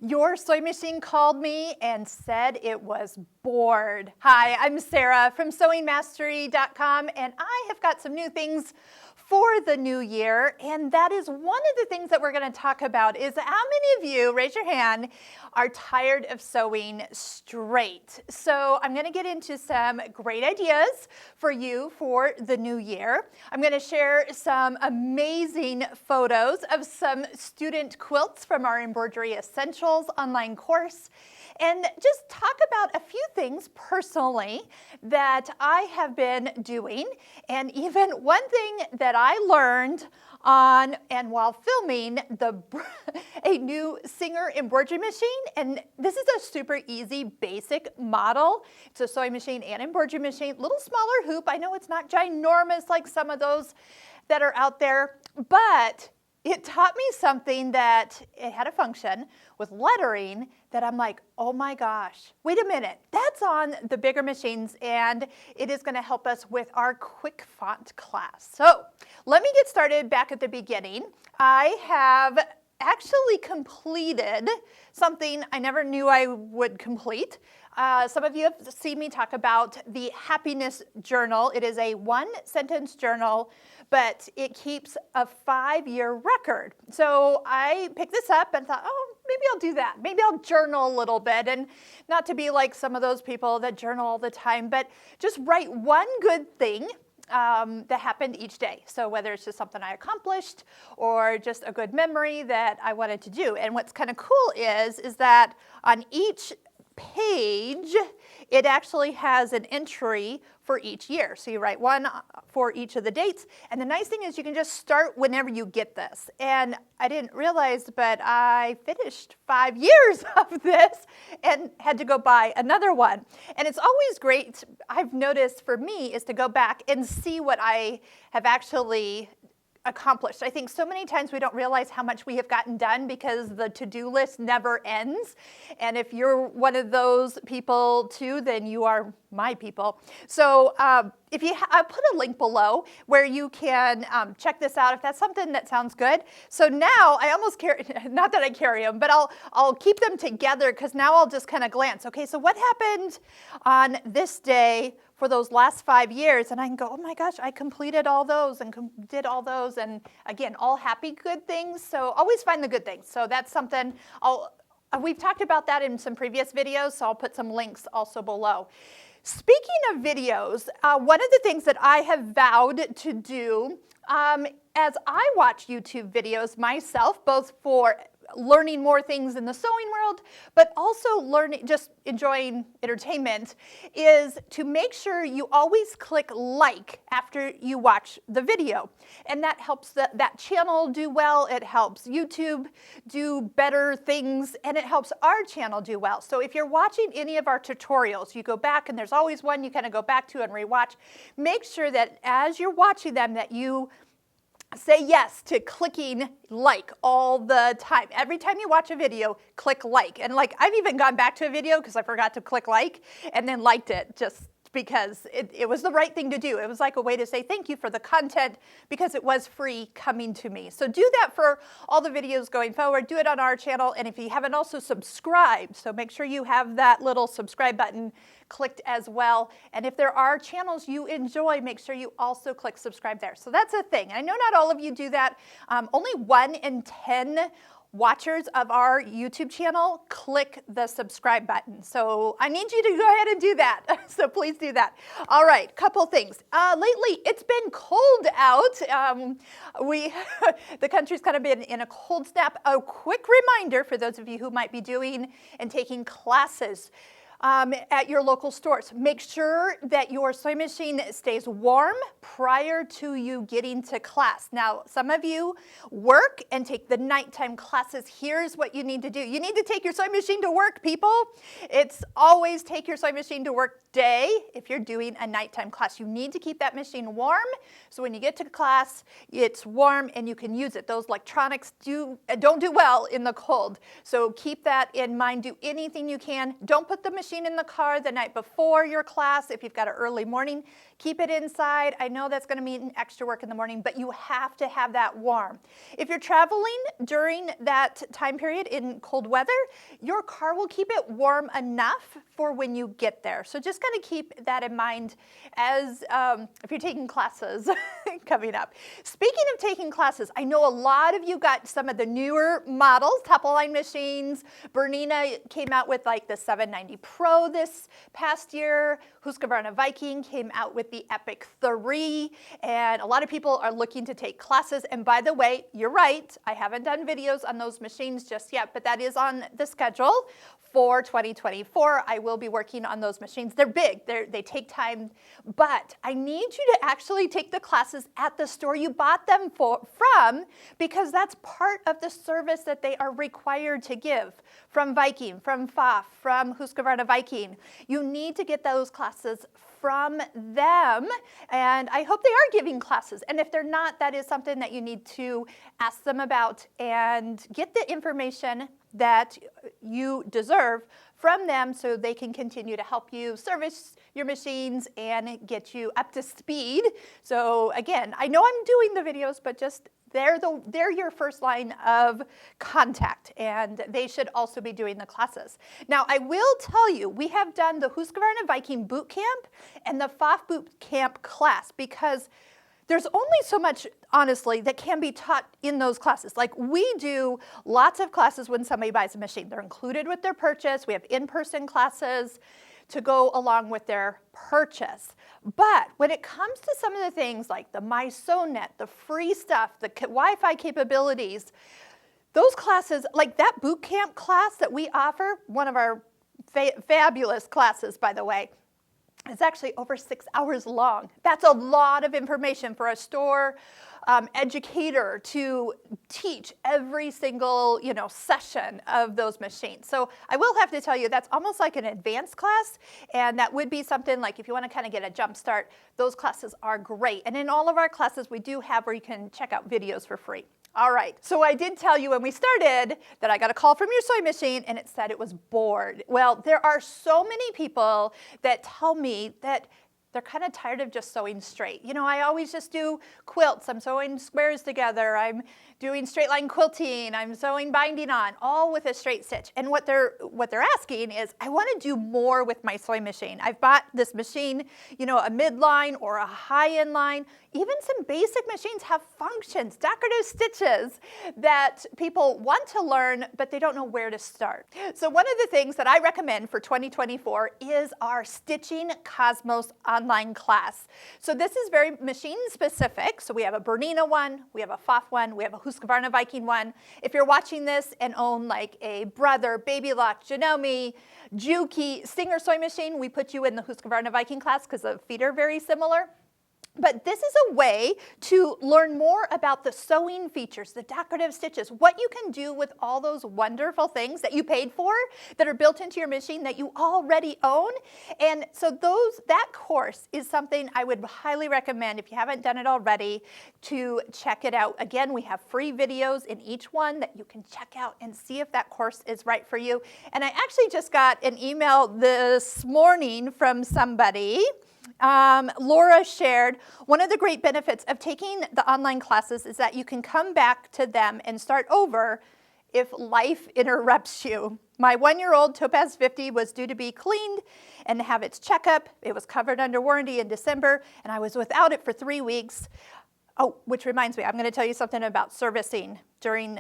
Your sewing machine called me and said it was bored. Hi, I'm Sarah from sewingmastery.com, and I have got some new things for the new year, and that is one of the things that we're going to talk about is how many of you, raise your hand, are tired of sewing straight. So I'm going to get into some great ideas for you for the new year. I'm going to share some amazing photos of some student quilts from our Embroidery Essentials online course, and just talk about a few things personally that I have been doing, and even one thing that I learned on and while filming a new Singer embroidery machine. And this is a super easy basic model. It's a sewing machine and embroidery machine, little smaller hoop. I know it's not ginormous like some of those that are out there, but it taught me something that it had a function with lettering that I'm like, oh my gosh, wait a minute, that's on the bigger machines, and it is going to help us with our quick font class. So let me get started back at the beginning. I have actually completed something I never knew I would complete. Some of you have seen me talk about the happiness journal. It is a one-sentence journal, but it keeps a 5-year record. So I picked this up and thought, oh, maybe I'll do that. Maybe I'll journal a little bit, and not to be like some of those people that journal all the time, but just write one good thing that happened each day. So whether it's just something I accomplished or just a good memory that I wanted to do. And what's kind of cool is that on each page, it actually has an entry for each year. So you write one for each of the dates. And the nice thing is you can just start whenever you get this. And I didn't realize, but I finished 5 years of this and had to go buy another one. And it's always great, I've noticed for me, is to go back and see what I have actually accomplished. I think so many times we don't realize how much we have gotten done because the to-do list never ends. And if you're one of those people too, then you are my people. So I'll put a link below where you can check this out if that's something that sounds good. So now I almost carry, not that I carry them, but I'll keep them together because now I'll just kind of glance. Okay, so what happened on this day for those last 5 years? And I can go, oh my gosh, I completed all those and did all those. And again, all happy, good things. So always find the good things. So that's something we've talked about that in some previous videos. So I'll put some links also below. Speaking of videos, one of the things that I have vowed to do as I watch YouTube videos myself, both for learning more things in the sewing world, but also just enjoying entertainment, is to make sure you always click like after you watch the video. And that helps that channel do well, it helps YouTube do better things, and it helps our channel do well. So if you're watching any of our tutorials, you go back and there's always one you kind of go back to and rewatch. Make sure that as you're watching them that you say yes to clicking like all the time. Every time you watch a video, click like. And like, I've even gone back to a video because I forgot to click like and then liked it just because it was the right thing to do. It was like a way to say thank you for the content because it was free coming to me. So do that for all the videos going forward. Do it on our channel. And if you haven't also subscribed, so make sure you have that little subscribe button clicked as well. And if there are channels you enjoy, make sure you also click subscribe there. So that's a thing. I know not all of you do that. Only 1 in 10 watchers of our YouTube channel click the subscribe button. So I need you to go ahead and do that. So please do that. All right, couple things. Lately, it's been cold out. The country's kind of been in a cold snap. A quick reminder for those of you who might be doing and taking classes at your local stores. Make sure that your sewing machine stays warm prior to you getting to class. Now, some of you work and take the nighttime classes. Here's what you need to do. You need to take your sewing machine to work, people. It's always take your sewing machine to work day if you're doing a nighttime class. You need to keep that machine warm so when you get to class, it's warm and you can use it. Those electronics don't do well in the cold. So keep that in mind. Do anything you can. Don't put the machine machine in the car the night before your class. If you've got an early morning, keep it inside. I know that's going to mean extra work in the morning, but you have to have that warm. If you're traveling during that time period in cold weather, your car will keep it warm enough for when you get there. So just kind of keep that in mind as if you're taking classes coming up. Speaking of taking classes, I know a lot of you got some of the newer models, top-of-line machines. Bernina came out with like the 790 Pro this past year. Husqvarna Viking came out with the Epic 3, and a lot of people are looking to take classes. And by the way, you're right, I haven't done videos on those machines just yet, but that is on the schedule for 2024. I will be working on those machines. They're big, they take time, but I need you to actually take the classes at the store you bought them from, because that's part of the service that they are required to give from Viking, from FAF, from Husqvarna Viking. You need to get those classes from them, and I hope they are giving classes. And if they're not, that is something that you need to ask them about and get the information that you deserve from them so they can continue to help you service your machines and get you up to speed. So again, I know I'm doing the videos, but just they're your first line of contact, and they should also be doing the classes. Now, I will tell you, we have done the Husqvarna Viking Boot Camp and the FAF Boot Camp class because there's only so much, honestly, that can be taught in those classes. Like, we do lots of classes when somebody buys a machine. They're included with their purchase. We have in-person classes to go along with their purchase. But when it comes to some of the things like the MySewNet, the free stuff, the Wi-Fi capabilities, those classes, like that boot camp class that we offer, one of our fabulous classes, by the way, it's actually over 6 hours long. That's a lot of information for a store educator to teach every single, session of those machines. So I will have to tell you, that's almost like an advanced class, and that would be something like if you want to kind of get a jump start, those classes are great. And in all of our classes, we do have where you can check out videos for free. All right, so I did tell you when we started that I got a call from your sewing machine and it said it was bored. Well, there are so many people that tell me that they're kind of tired of just sewing straight. I always just do quilts. I'm sewing squares together. I'm doing straight line quilting. I'm sewing binding on, all with a straight stitch. And what they're asking is, I want to do more with my sewing machine. I've bought this machine, a midline or a high-end line. Even some basic machines have functions, decorative stitches that people want to learn, but they don't know where to start. So one of the things that I recommend for 2024 is our Stitching Cosmos online class. So this is very machine specific. So we have a Bernina one, we have a FAF one, we have a Husqvarna Viking one. If you're watching this and own like a Brother, Baby Lock, Janome, Juki, Singer sewing machine, we put you in the Husqvarna Viking class because the feet are very similar. But this is a way to learn more about the sewing features, the decorative stitches, what you can do with all those wonderful things that you paid for that are built into your machine that you already own. And so that course is something I would highly recommend, if you haven't done it already, to check it out. Again, we have free videos in each one that you can check out and see if that course is right for you. And I actually just got an email this morning from somebody. Laura shared, one of the great benefits of taking the online classes is that you can come back to them and start over if life interrupts you. My 1-year-old Topaz 50 was due to be cleaned and have its checkup. It was covered under warranty in December, and I was without it for 3 weeks. Oh, which reminds me, I'm going to tell you something about servicing during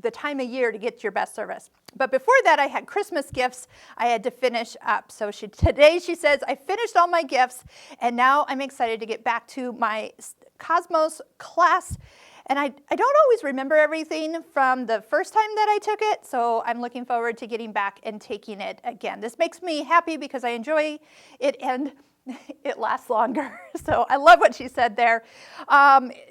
the time of year to get your best service. But before that, I had Christmas gifts I had to finish up. So today she says, I finished all my gifts, and now I'm excited to get back to my Cosmos class. And I don't always remember everything from the first time that I took it, so I'm looking forward to getting back and taking it again. This makes me happy because I enjoy it and it lasts longer. So I love what she said there.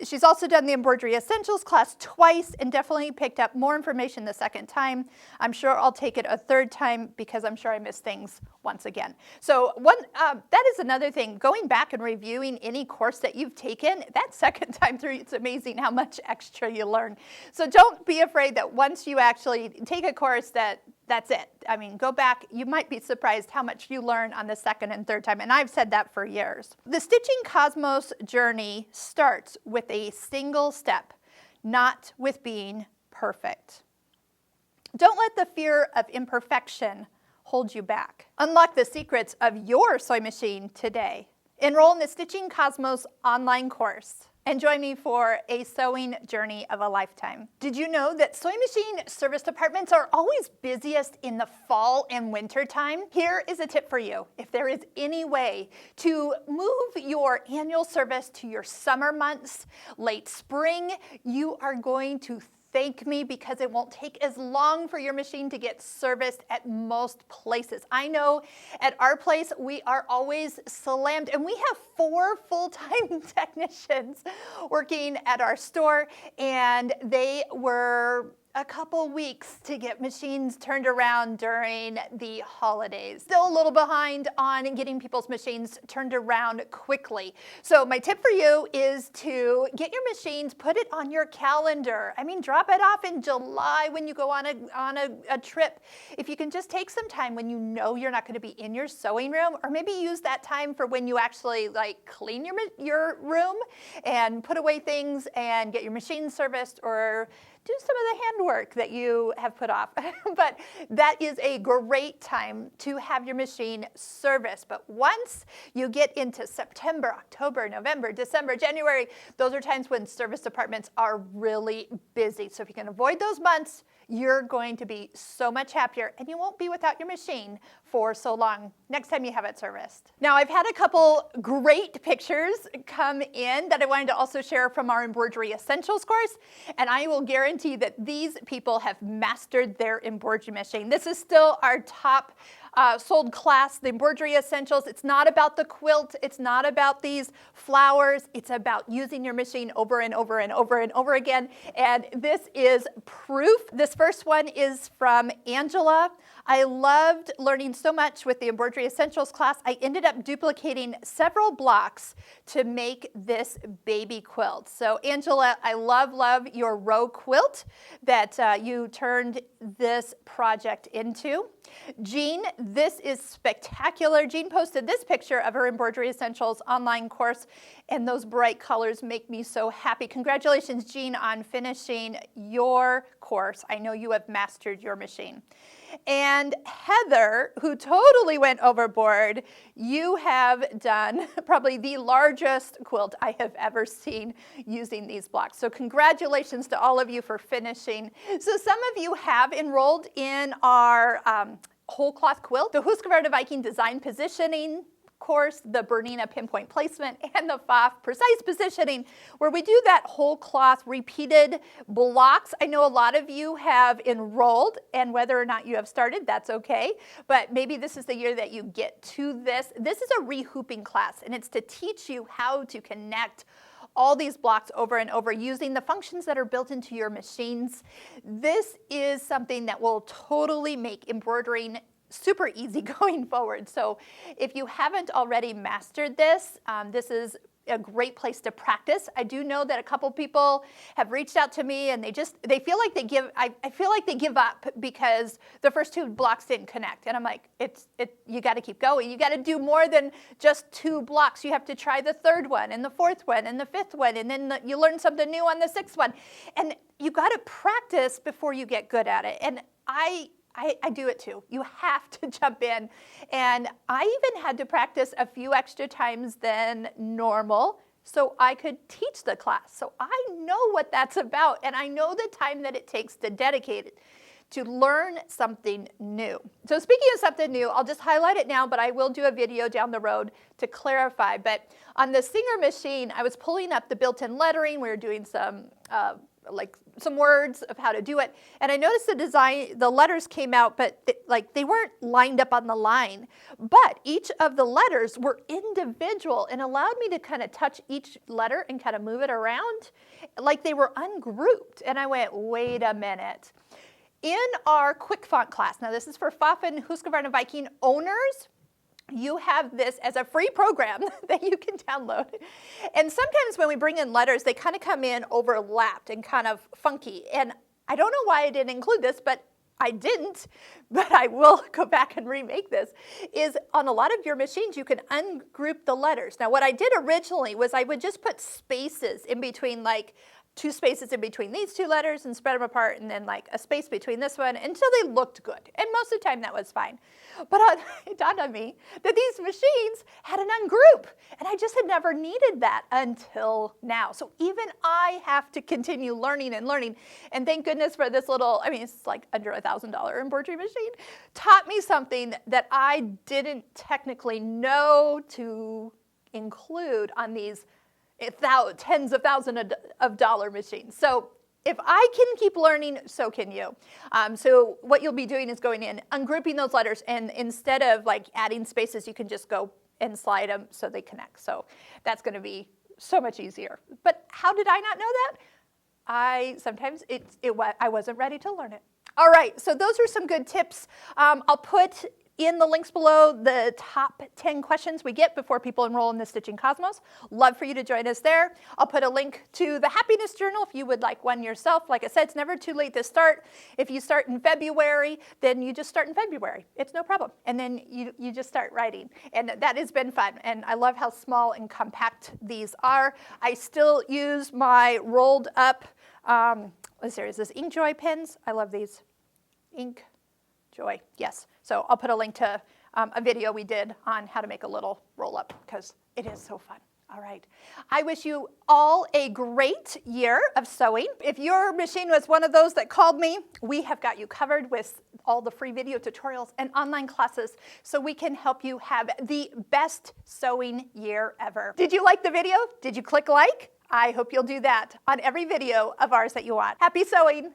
She's also done the Embroidery Essentials class twice and definitely picked up more information the second time. I'm sure I'll take it a third time because I'm sure I missed things once again. So that is another thing, going back and reviewing any course that you've taken, that second time through, it's amazing how much extra you learn. So don't be afraid that once you actually take a course that That's it. I mean, go back. You might be surprised how much you learn on the second and third time, and I've said that for years. The Stitching Cosmos journey starts with a single step, not with being perfect. Don't let the fear of imperfection hold you back. Unlock the secrets of your sewing machine today. Enroll in the Stitching Cosmos online course and join me for a sewing journey of a lifetime. Did you know that sewing machine service departments are always busiest in the fall and winter time? Here is a tip for you. If there is any way to move your annual service to your summer months, late spring, you are going to thank me, because it won't take as long for your machine to get serviced at most places. I know at our place we are always slammed, and we have 4 full-time technicians working at our store, and they were a couple weeks to get machines turned around during the holidays. Still a little behind on getting people's machines turned around quickly. So my tip for you is to get your machines, put it on your calendar. I mean, drop it off in July when you go on a trip. If you can just take some time when you know you're not going to be in your sewing room, or maybe use that time for when you actually like clean your room and put away things and get your machine serviced, or do some of the handwork that you have put off. But that is a great time to have your machine serviced. But once you get into September, October, November, December, January, those are times when service departments are really busy. So if you can avoid those months, you're going to be so much happier, and you won't be without your machine for so long next time you have it serviced. Now, I've had a couple great pictures come in that I wanted to also share from our Embroidery Essentials course, and I will guarantee that these people have mastered their embroidery machine. This is still our top sold class, the Embroidery Essentials. It's not about the quilt. It's not about these flowers. It's about using your machine over and over and over and over again. And this is proof. This first one is from Angela. I loved learning so much with the Embroidery Essentials class. I ended up duplicating several blocks to make this baby quilt. So Angela, I love your row quilt that you turned this project into. Jean, this is spectacular. Jean posted this picture of her Embroidery Essentials online course, and those bright colors make me so happy. Congratulations, Jean, on finishing your course. I know you have mastered your machine. And Heather, who totally went overboard, you have done probably the largest quilt I have ever seen using these blocks. So congratulations to all of you for finishing. So some of you have enrolled in our whole cloth quilt, the Husqvarna Viking design positioning course, the Bernina pinpoint placement, and the Pfaff precise positioning, where we do that whole cloth repeated blocks. I know a lot of you have enrolled, and whether or not you have started, that's okay, but maybe this is the year that you get to this. This is a rehooping class, and it's to teach you how to connect all these blocks over and over using the functions that are built into your machines. This is something that will totally make embroidering super easy going forward. So if you haven't already mastered this, this is a great place to practice. I do know that a couple people have reached out to me, and they feel like I feel like they give up because the first 2 blocks didn't connect. And I'm like, you got to keep going. You got to do more than just 2 blocks. You have to try the 3rd one and the 4th one and the 5th one, and then you learn something new on the 6th one. And you got to practice before you get good at it. And I do it too. You have to jump in. And I even had to practice a few extra times than normal so I could teach the class. So I know what that's about, and I know the time that it takes to dedicate it to learn something new. So speaking of something new, I'll just highlight it now, but I will do a video down the road to clarify. But on the Singer machine, I was pulling up the built-in lettering. We were doing some words of how to do it. And I noticed the letters came out, but they weren't lined up on the line. But each of the letters were individual and allowed me to kind of touch each letter and kind of move it around like they were ungrouped. And I went, wait a minute. In our quick font class, now this is for Pfaff and Husqvarna Viking owners, you have this as a free program that you can download. And sometimes when we bring in letters, they kind of come in overlapped and kind of funky. And I don't know why I didn't include this, but I didn't, but I will go back and remake this, is on a lot of your machines, you can ungroup the letters. Now, what I did originally was I would just put spaces in between, like 2 spaces in between these 2 letters and spread them apart, and then like a space between this one until they looked good. And most of the time that was fine. But it dawned on me that these machines had an ungroup, and I just had never needed that until now. So even I have to continue learning and learning. And thank goodness for this little, I mean, it's like under $1,000 embroidery machine, taught me something that I didn't technically know to include on these tens of thousands of dollar machines. So if I can keep learning, so can you. So what you'll be doing is going in, ungrouping those letters, and instead of like adding spaces, you can just go and slide them so they connect. So that's going to be so much easier. But how did I not know that? I wasn't ready to learn it. All right, so those are some good tips. I'll put in the links below the top 10 questions we get before people enroll in the Stitching Cosmos. Love for you to join us there. I'll put a link to the Happiness Journal if you would like one yourself. Like I said, it's never too late to start. If you start in February, then you just start in February. It's no problem. And then you just start writing. And that has been fun. And I love how small and compact these are. I still use my rolled up, is this Ink Joy pens? I love these. Ink Joy, yes. So I'll put a link to a video we did on how to make a little roll-up because it is so fun. All right. I wish you all a great year of sewing. If your machine was one of those that called me, we have got you covered with all the free video tutorials and online classes so we can help you have the best sewing year ever. Did you like the video? Did you click like? I hope you'll do that on every video of ours that you want. Happy sewing!